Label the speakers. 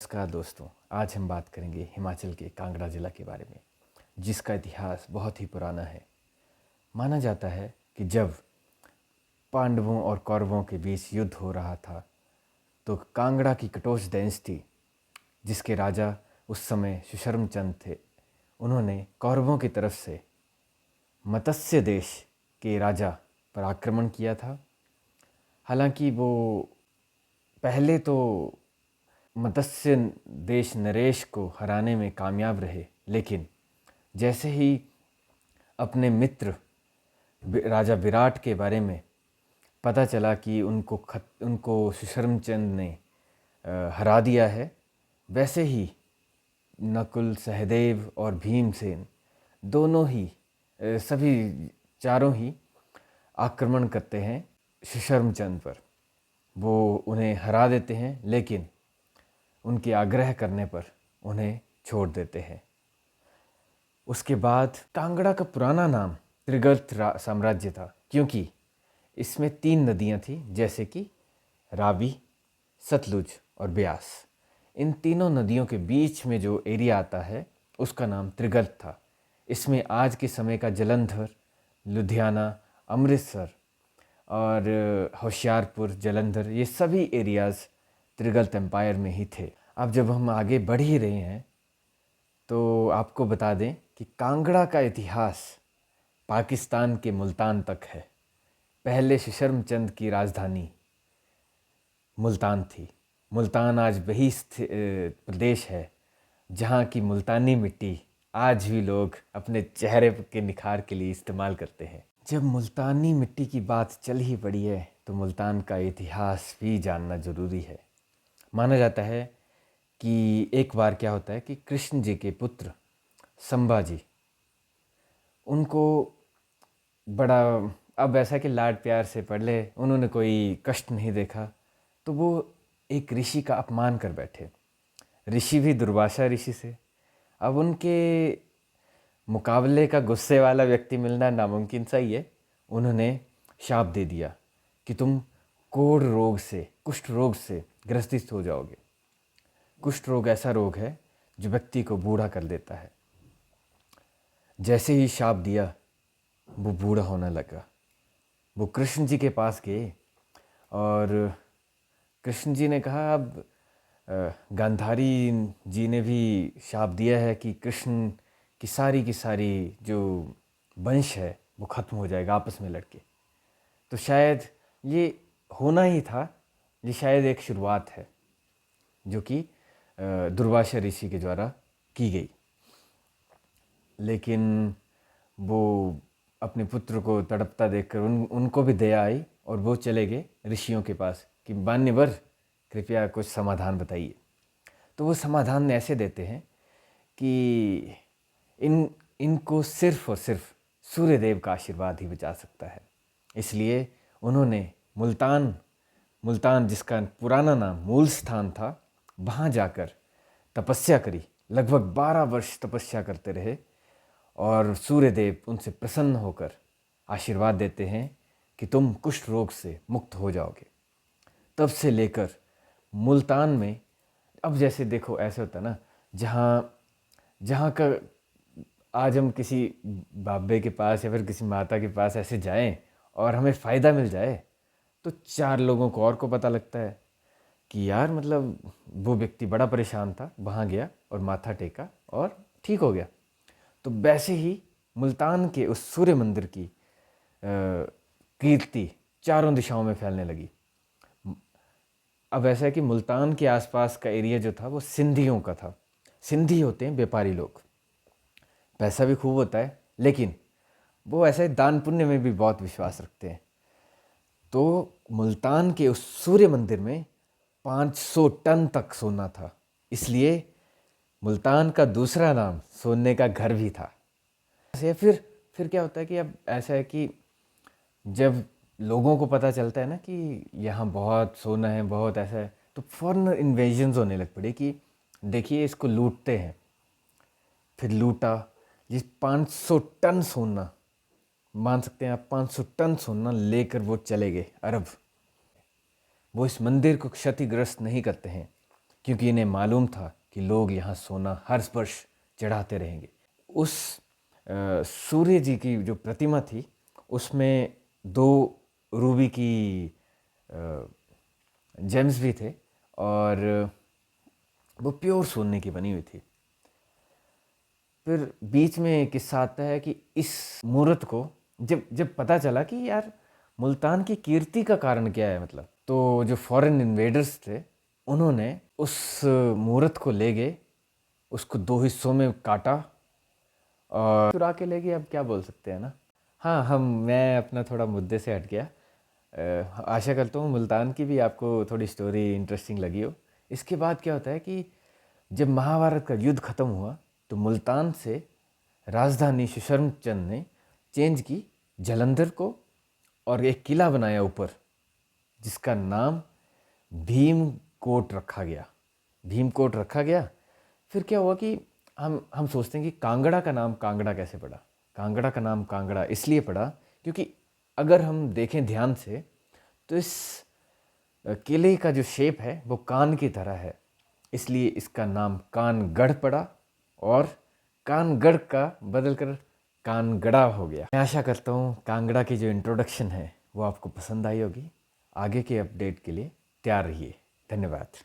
Speaker 1: नमस्कार दोस्तों, आज हम बात करेंगे हिमाचल के कांगड़ा ज़िला के बारे में, जिसका इतिहास बहुत ही पुराना है। माना जाता है कि जब पांडवों और कौरवों के बीच युद्ध हो रहा था, तो कांगड़ा की कटोच डायनेस्टी, जिसके राजा उस समय सुशर्मचंद थे, उन्होंने कौरवों की तरफ से मत्स्य देश के राजा पर आक्रमण किया था। हालांकि वो पहले तो मत्स्य देश नरेश को हराने में कामयाब रहे, लेकिन जैसे ही अपने मित्र राजा विराट के बारे में पता चला कि उनको सुशर्मचंद ने हरा दिया है, वैसे ही नकुल, सहदेव और भीमसेन दोनों ही सभी चारों ही आक्रमण करते हैं सुशर्मचंद पर। वो उन्हें हरा देते हैं, लेकिन उनके आग्रह करने पर उन्हें छोड़ देते हैं। उसके बाद कांगड़ा का पुराना नाम त्रिगर्त साम्राज्य था, क्योंकि इसमें 3 नदियां थी, जैसे कि रावी, सतलुज और ब्यास। इन तीनों नदियों के बीच में जो एरिया आता है उसका नाम त्रिगर्त था। इसमें आज के समय का जलंधर, लुधियाना, अमृतसर और होशियारपुर, जलंधर, ये सभी एरियाज़ त्रिगर्त एम्पायर में ही थे। अब जब हम आगे बढ़ ही रहे हैं तो आपको बता दें कि कांगड़ा का इतिहास पाकिस्तान के मुल्तान तक है। पहले सुशर्मचंद की राजधानी मुल्तान थी। मुल्तान आज वही प्रदेश है जहाँ की मुल्तानी मिट्टी आज भी लोग अपने चेहरे के निखार के लिए इस्तेमाल करते हैं। जब मुल्तानी मिट्टी की बात चल ही पड़ी है तो मुल्तान का इतिहास भी जानना ज़रूरी है। माना जाता है कि एक बार क्या होता है कि कृष्ण जी के पुत्र संभाजी, उनको बड़ा, अब ऐसा कि लाड प्यार से पढ़ ले, उन्होंने कोई कष्ट नहीं देखा, तो वो एक ऋषि का अपमान कर बैठे। ऋषि भी दुर्वासा ऋषि से। अब उनके मुकाबले का गुस्से वाला व्यक्ति मिलना नामुमकिन सा ही है। उन्होंने शाप दे दिया कि तुम कोढ़ रोग से, कुष्ठ रोग से ग्रसित हो जाओगे। कुष्ठ रोग ऐसा रोग है जो व्यक्ति को बूढ़ा कर देता है। जैसे ही शाप दिया, वो बूढ़ा होने लगा। वो कृष्ण जी के पास गए और कृष्ण जी ने कहा, अब गांधारी जी ने भी शाप दिया है कि कृष्ण की सारी जो वंश है वो ख़त्म हो जाएगा आपस में लड़के। तो शायद ये होना ही था, ये शायद एक शुरुआत है जो कि दुर्वासा ऋषि के द्वारा की गई। लेकिन वो अपने पुत्र को तड़पता देखकर उनको भी दया आई और वो चले गए ऋषियों के पास कि मान्यवर, कृपया कुछ समाधान बताइए। तो वो समाधान ऐसे देते हैं कि इनको सिर्फ और सिर्फ सूर्यदेव का आशीर्वाद ही बचा सकता है। इसलिए उन्होंने मुल्तान जिसका पुराना नाम मूल स्थान था, वहाँ जाकर तपस्या करी। लगभग 12 वर्ष तपस्या करते रहे और सूर्यदेव उनसे प्रसन्न होकर आशीर्वाद देते हैं कि तुम कुष्ठ रोग से मुक्त हो जाओगे। तब से लेकर मुल्तान में, अब जैसे देखो ऐसे होता है ना, जहाँ का आज हम किसी बाबे के पास या फिर किसी माता के पास ऐसे जाएं और हमें फ़ायदा मिल जाए, तो 4 लोगों को और को पता लगता है कि यार मतलब वो व्यक्ति बड़ा परेशान था, वहाँ गया और माथा टेका और ठीक हो गया। तो वैसे ही मुल्तान के उस सूर्य मंदिर की कीर्ति चारों दिशाओं में फैलने लगी। अब ऐसा है कि मुल्तान के आसपास का एरिया जो था वो सिंधियों का था। सिंधी होते हैं व्यापारी लोग, पैसा भी खूब होता है, लेकिन वो ऐसे दान पुण्य में भी बहुत विश्वास रखते हैं। तो मुल्तान के उस सूर्य मंदिर में 500 टन तक सोना था, इसलिए मुल्तान का दूसरा नाम सोने का घर भी था। ऐसे फिर क्या होता है कि अब ऐसा है कि जब लोगों को पता चलता है ना कि यहाँ बहुत सोना है, बहुत ऐसा है, तो फॉरेन इन्वेजन्स होने लग पड़े कि देखिए इसको लूटते हैं। फिर लूटा। जिस 500 टन सोना, मान सकते हैं आप, 500 टन सोना लेकर वो चले गए अरब। वो इस मंदिर को क्षतिग्रस्त नहीं करते हैं, क्योंकि इन्हें मालूम था कि लोग यहाँ सोना हर स्पर्श चढ़ाते रहेंगे। उस सूर्य जी की जो प्रतिमा थी उसमें 2 रूबी की जेम्स भी थे और वो प्योर सोने की बनी हुई थी। फिर बीच में एक किस्सा आता है कि इस मूर्त को जब जब पता चला कि यार मुल्तान की कीर्ति का कारण क्या है, मतलब तो जो फॉरेन इन्वेडर्स थे उन्होंने उस मूर्त को ले गए, उसको 2 हिस्सों में काटा और चुरा के ले गए। अब क्या बोल सकते हैं ना। हाँ, मैं अपना थोड़ा मुद्दे से हट गया। आशा करता हूँ मुल्तान की भी आपको थोड़ी स्टोरी इंटरेस्टिंग लगी हो। इसके बाद क्या होता है कि जब महाभारत का युद्ध खत्म हुआ तो मुल्तान से राजधानी सुशर्मचंद ने चेंज की जालंधर को और एक किला बनाया ऊपर, जिसका नाम भीमकोट रखा गया। भीमकोट रखा गया। फिर क्या हुआ कि हम सोचते हैं कि कांगड़ा का नाम कांगड़ा कैसे पड़ा। कांगड़ा का नाम कांगड़ा इसलिए पड़ा क्योंकि अगर हम देखें ध्यान से तो इस किले का जो शेप है वो कान की तरह है, इसलिए इसका नाम कानगढ़ पड़ा और कानगढ़ का बदल कर कानगड़ा हो गया। मैं आशा करता हूँ कांगड़ा की जो इंट्रोडक्शन है वो आपको पसंद आई होगी। आगे के अपडेट के लिए तैयार रहिए। धन्यवाद।